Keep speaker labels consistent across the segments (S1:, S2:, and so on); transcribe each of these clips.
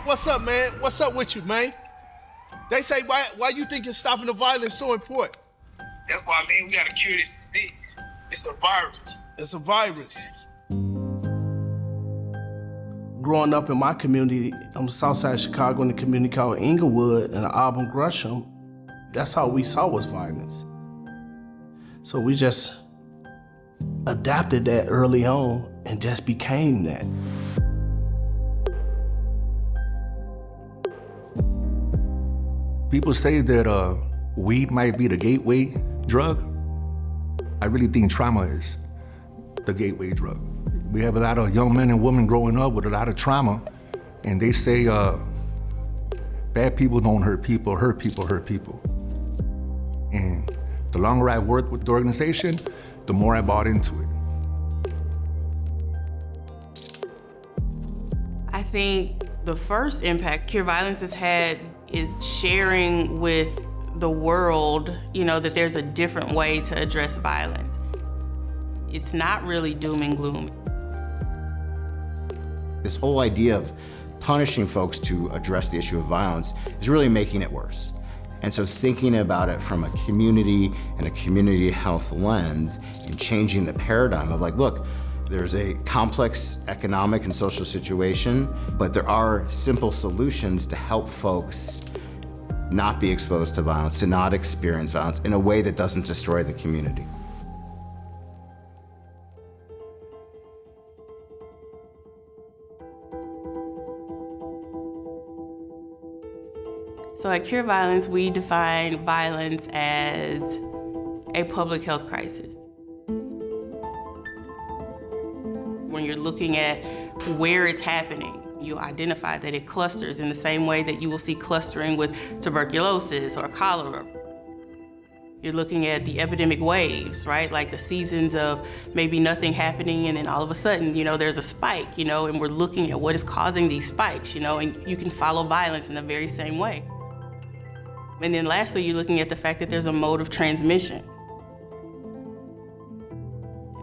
S1: What's up, man? What's up with you, man? They say, why you think it's stopping the violence so important?
S2: That's why, man, we gotta cure this disease. It's a virus.
S1: It's a virus. Growing up in my community, on the south side of Chicago, in a community called Inglewood and Auburn Gresham, that's all we saw was violence. So we just adapted that early on and just became that.
S3: People say that weed might be the gateway drug. I really think trauma is the gateway drug. We have a lot of young men and women growing up with a lot of trauma, and they say bad people don't hurt people, hurt people hurt people. And the longer I worked with the organization, the more I bought into it.
S4: I think the first impact Cure Violence has had is sharing with the world, that there's a different way to address violence. It's not really doom and gloom.
S5: This whole idea of punishing folks to address the issue of violence is really making it worse. And so thinking about it from a community and a community health lens and changing the paradigm of look, there's a complex economic and social situation, but there are simple solutions to help folks not be exposed to violence, to not experience violence in a way that doesn't destroy the community.
S4: So at Cure Violence, we define violence as a public health crisis. When you're looking at where it's happening, you identify that it clusters in the same way that you will see clustering with tuberculosis or cholera. You're looking at the epidemic waves, right? Like the seasons of maybe nothing happening and then all of a sudden, there's a spike, and we're looking at what is causing these spikes, and you can follow violence in the very same way. And then lastly, you're looking at the fact that there's a mode of transmission.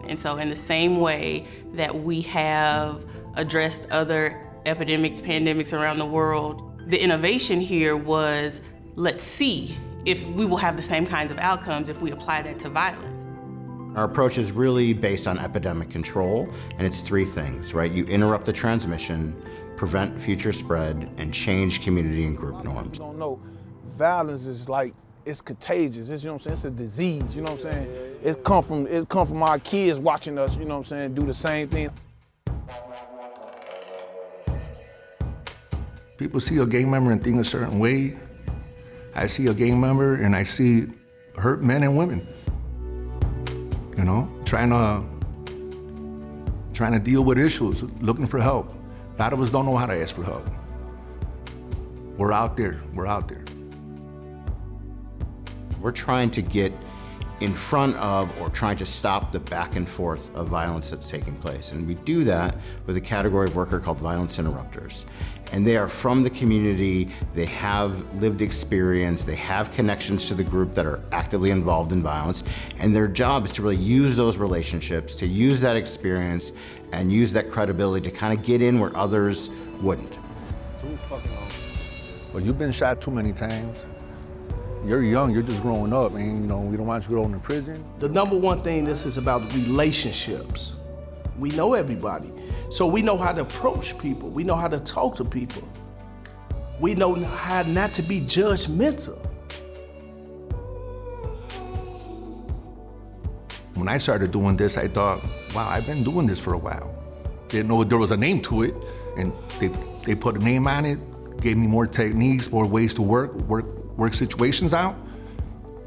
S4: And so in the same way that we have addressed other epidemics, pandemics around the world, the innovation here was, let's see if we will have the same kinds of outcomes if we apply that to violence.
S5: Our approach is really based on epidemic control, and it's three things, right? You interrupt the transmission, prevent future spread, and change community and group norms.
S6: Don't know. Violence is it's contagious. It's, it's a disease, It come from our kids watching us, do the same thing.
S3: People see a gang member and think a certain way. I see a gang member and I see hurt men and women, trying to deal with issues, looking for help. A lot of us don't know how to ask for help. We're out there.
S5: We're trying to get in front of or trying to stop the back and forth of violence that's taking place. And we do that with a category of worker called violence interrupters. And they are from the community, they have lived experience, they have connections to the group that are actively involved in violence, and their job is to really use those relationships, to use that experience, and use that credibility to kind of get in where others wouldn't.
S3: Well, you've been shot too many times. You're young, you're just growing up, and we don't want you to go into prison.
S1: The number one thing, this is about relationships. We know everybody. So we know how to approach people. We know how to talk to people. We know how not to be judgmental.
S3: When I started doing this, I thought, wow, I've been doing this for a while. Didn't know there was a name to it, and they put a name on it, gave me more techniques, more ways to work situations out,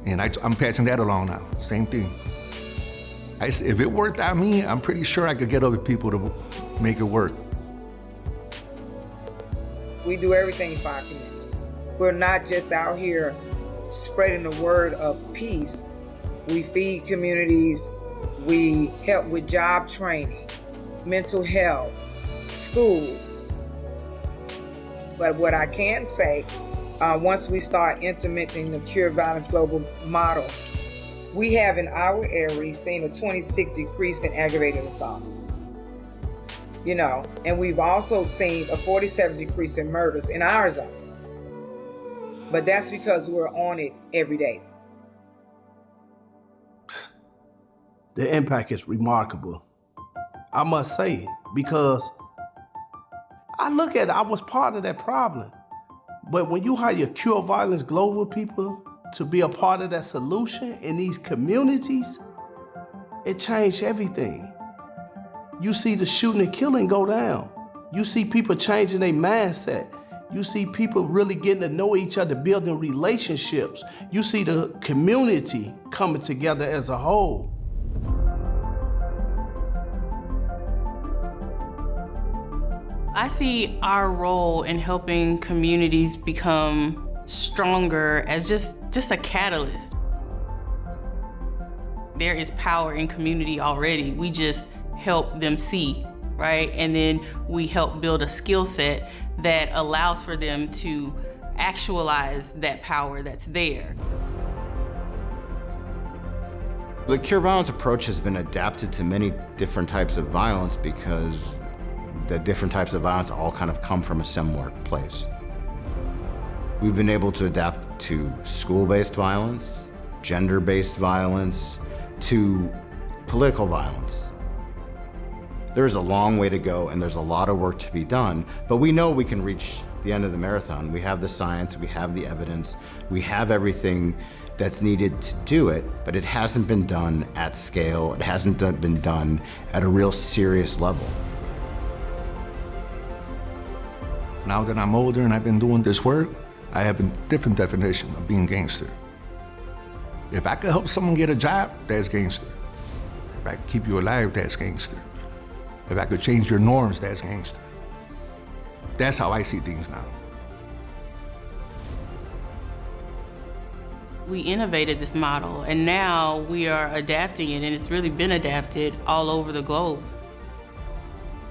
S3: and I'm passing that along now. Same thing. If it worked on me, I'm pretty sure I could get other people to make it work.
S7: We do everything for our community. We're not just out here spreading the word of peace. We feed communities, we help with job training, mental health, school. But what I can say, once we start implementing the Cure Violence Global model, we have in our area seen a 26 decrease in aggravated assaults. you know, and we've also seen a 47 decrease in murders in our zone. But that's because we're on it every day.
S1: The impact is remarkable. I must say, because I look at it, I was part of that problem. But when you hire Cure Violence Global people to be a part of that solution in these communities, it changed everything. You see the shooting and killing go down. You see people changing their mindset. You see people really getting to know each other, building relationships. You see the community coming together as a whole.
S4: I see our role in helping communities become stronger as just a catalyst. There is power in community already. We just help them see, right? And then we help build a skill set that allows for them to actualize that power that's there.
S5: The Cure Violence approach has been adapted to many different types of violence because the different types of violence all kind of come from a similar place. We've been able to adapt to school-based violence, gender-based violence, to political violence. There is a long way to go and there's a lot of work to be done, but we know we can reach the end of the marathon. We have the science, we have the evidence, we have everything that's needed to do it, but it hasn't been done at scale. It hasn't been done at a real serious level.
S3: Now that I'm older and I've been doing this work, I have a different definition of being gangster. If I could help someone get a job, that's gangster. If I could keep you alive, that's gangster. If I could change your norms, that's gangster. That's how I see things now.
S4: We innovated this model and now we are adapting it, and it's really been adapted all over the globe.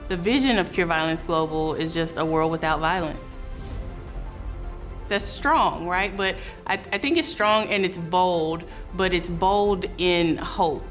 S4: The vision of Cure Violence Global is just a world without violence. That's strong, right? But I think it's strong and it's bold, but it's bold in hope.